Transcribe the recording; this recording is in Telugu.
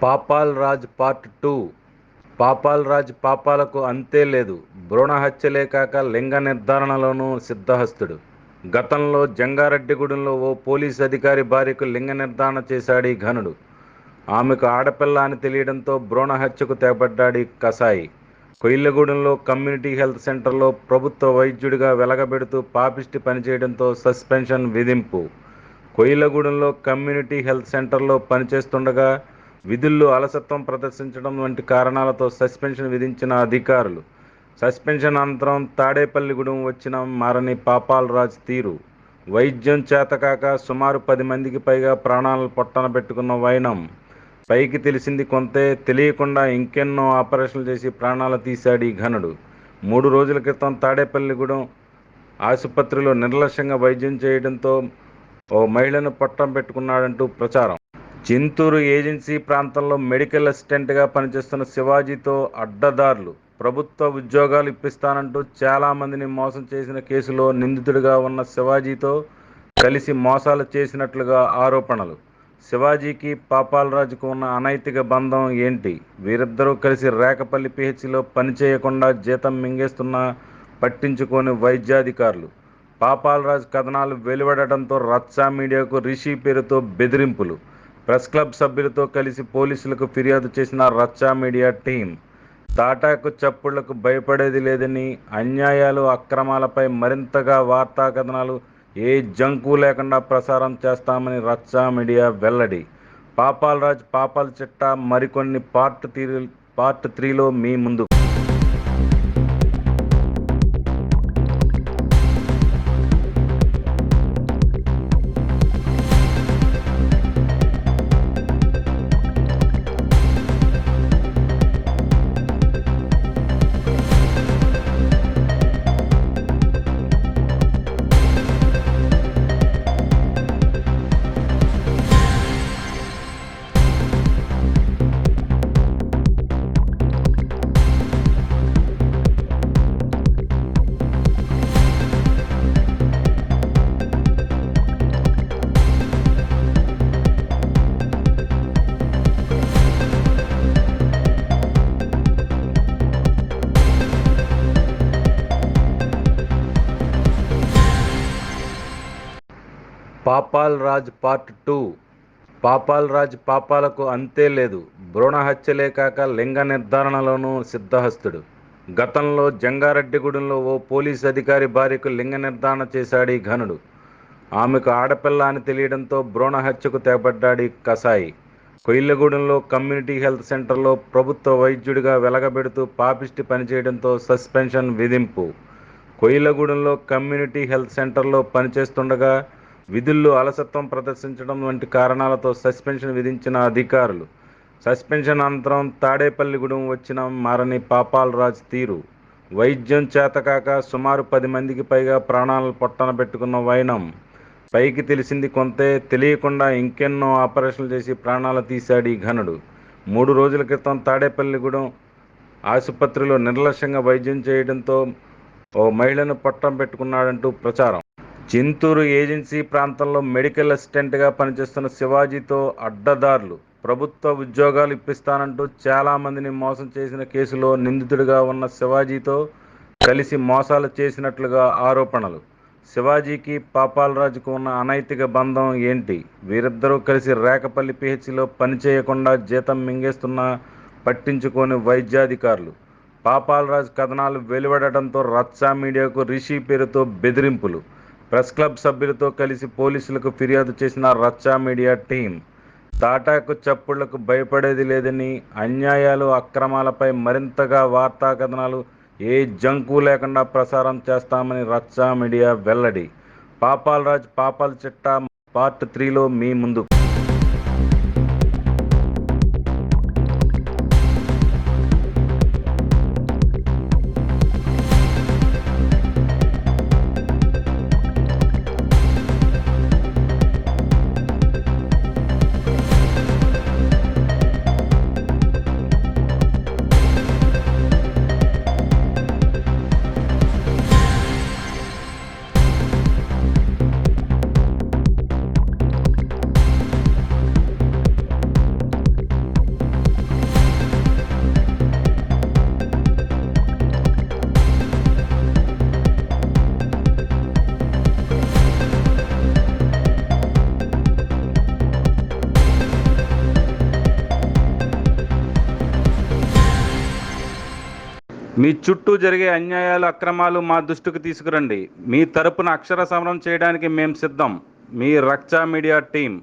పాపాల్ రాజ్ పార్ట్ 2. పాపాల్ రాజ్ పాపాలకు అంతే లేదు. భ్రూణ హత్యలే కాక లింగ నిర్ధారణలోనూ సిద్ధహస్తుడు. గతంలో జంగారెడ్డిగూడెంలో ఓ పోలీసు అధికారి భార్యకు లింగ నిర్ధారణ చేశాడీ ఘనుడు. ఆమెకు ఆడపిల్ల అని తెలియడంతో భ్రూణ హత్యకు తెగబడ్డాడీ కసాయి. కొయిళ్లగూడెంలో కమ్యూనిటీ హెల్త్ సెంటర్లో ప్రభుత్వ వైద్యుడిగా వెలగబెడుతూ పాపిష్టి పనిచేయడంతో సస్పెన్షన్ విధింపు. కొయిళ్లగూడెంలో కమ్యూనిటీ హెల్త్ సెంటర్లో పనిచేస్తుండగా విధుల్లో అలసత్వం ప్రదర్శించడం వంటి కారణాలతో సస్పెన్షన్ విధించిన అధికారులు. సస్పెన్షన్ అనంతరం తాడేపల్లిగూడెం వచ్చిన మారని పాపాల్ రాజ్ తీరు. వైద్యం చేతకాక సుమారు 10 మందికి పైగా ప్రాణాలను పొట్టన పెట్టుకున్న వైనం. పైకి తెలిసింది కొంతే, తెలియకుండా ఇంకెన్నో ఆపరేషన్లు చేసి ప్రాణాలు తీశాడీ ఘనుడు. 3 రోజుల క్రితం తాడేపల్లిగూడెం ఆసుపత్రిలో నిర్లక్ష్యంగా వైద్యం చేయడంతో ఓ మహిళను పొట్టన పెట్టుకున్నాడంటూ ప్రచారం. చింతూరు ఏజెన్సీ ప్రాంతంలో మెడికల్ అసిస్టెంట్గా పనిచేస్తున్న శివాజీతో అడ్డదారులు. ప్రభుత్వ ఉద్యోగాలు ఇప్పిస్తానంటూ చాలామందిని మోసం చేసిన కేసులో నిందితుడిగా ఉన్న శివాజీతో కలిసి మోసాలు చేసినట్లుగా ఆరోపణలు. శివాజీకి పాపాల్ రాజుకు ఉన్న అనైతిక బంధం ఏంటి? వీరిద్దరూ కలిసి రేకపల్లి పిహెచ్సిలో పనిచేయకుండా జీతం మింగేస్తున్నా పట్టించుకోని వైద్యాధికారులు. పాపాల్ రాజ్ కథనాలు వెలువడటంతో రచ్చ మీడియాకు రిషి పేరుతో బెదిరింపులు. ప్రెస్ క్లబ్ సభ్యులతో కలిసి పోలీసులకు ఫిర్యాదు చేసిన రచ్చ మీడియా టీం. తాటాకు చప్పుళ్లకు భయపడేది లేదని, అన్యాయాలు అక్రమాలపై మరింతగా వార్తా కథనాలు ఏ జంకు లేకుండా ప్రసారం చేస్తామని రచ్చ మీడియా వెల్లడి. పాపాల్ రాజ్ పాపాల్ చిట్టా మరికొన్ని పార్ట్ 3లో మీ ముందు. పాపాల్ రాజ్ పార్ట్ 2. పాపాల్ రాజ్ పాపాలకు అంతే లేదు. భ్రూణ హత్యలే కాక లింగ నిర్ధారణలోనూ సిద్ధహస్తుడు. గతంలో జంగారెడ్డిగూడెంలో ఓ పోలీసు అధికారి భార్యకు లింగ నిర్ధారణ చేశాడీ ఘనుడు. ఆమెకు ఆడపిల్ల అని తెలియడంతో భ్రూణ హత్యకు తెగబడ్డాడీ కసాయి. కొయిళ్లగూడెంలో కమ్యూనిటీ హెల్త్ సెంటర్లో ప్రభుత్వ వైద్యుడిగా వెలగబెడుతూ పాపిష్టి పనిచేయడంతో సస్పెన్షన్ విధింపు. కొయిళ్లగూడెంలో కమ్యూనిటీ హెల్త్ సెంటర్లో పనిచేస్తుండగా విధుల్లో అలసత్వం ప్రదర్శించడం వంటి కారణాలతో సస్పెన్షన్ విధించిన అధికారులు. సస్పెన్షన్ అనంతరం తాడేపల్లిగూడెం వచ్చిన మారని పాపాల్ రాజ్ తీరు. వైద్యం చేతకాక సుమారు 10 మందికి పైగా ప్రాణాలను పొట్టన పెట్టుకున్న వైనం. పైకి తెలిసింది కొంతే, తెలియకుండా ఇంకెన్నో ఆపరేషన్లు చేసి ప్రాణాలు తీశాడీ ఘనుడు. 3 రోజుల క్రితం తాడేపల్లిగూడెం ఆసుపత్రిలో నిర్లక్ష్యంగా వైద్యం చేయడంతో ఓ మహిళను పొట్టన పెట్టుకున్నాడంటూ ప్రచారం. చింతూరు ఏజెన్సీ ప్రాంతంలో మెడికల్ అసిస్టెంట్గా పనిచేస్తున్న శివాజీతో అడ్డదారులు. ప్రభుత్వ ఉద్యోగాలు ఇప్పిస్తానంటూ చాలామందిని మోసం చేసిన కేసులో నిందితుడిగా ఉన్న శివాజీతో కలిసి మోసాలు చేసినట్లుగా ఆరోపణలు. శివాజీకి పాపాల్ రాజుకు ఉన్న అనైతిక బంధం ఏంటి? వీరిద్దరూ కలిసి రేకపల్లి పిహెచ్సిలో పనిచేయకుండా జీతం మింగేస్తున్నా పట్టించుకోని వైద్యాధికారులు. పాపాల్ రాజ్ కథనాలు వెలువడటంతో రచ్చ మీడియాకు రిషి పేరుతో బెదిరింపులు. ప్రెస్ క్లబ్ సభ్యులతో కలిసి పోలీసులకు ఫిర్యాదు చేసిన రచ్చ మీడియా టీం. తాటాకు చప్పుళ్లకు భయపడేది లేదని, అన్యాయాలు అక్రమాలపై మరింతగా వార్తా కథనాలు ఏ జంకు లేకుండా ప్రసారం చేస్తామని రచ్చ మీడియా వెల్లడి. పాపాల్ రాజ్ పాపాల్ చిట్టా పార్ట్ 3లో మీ ముందు. మీ చుట్టూ జరిగే అన్యాయాలు, అక్రమాలు మా దృష్టికి తీసుకురండి. మీ తరపున అక్షర సమరం చేయడానికి మేం సిద్ధం. మీ రక్షా మీడియా టీం.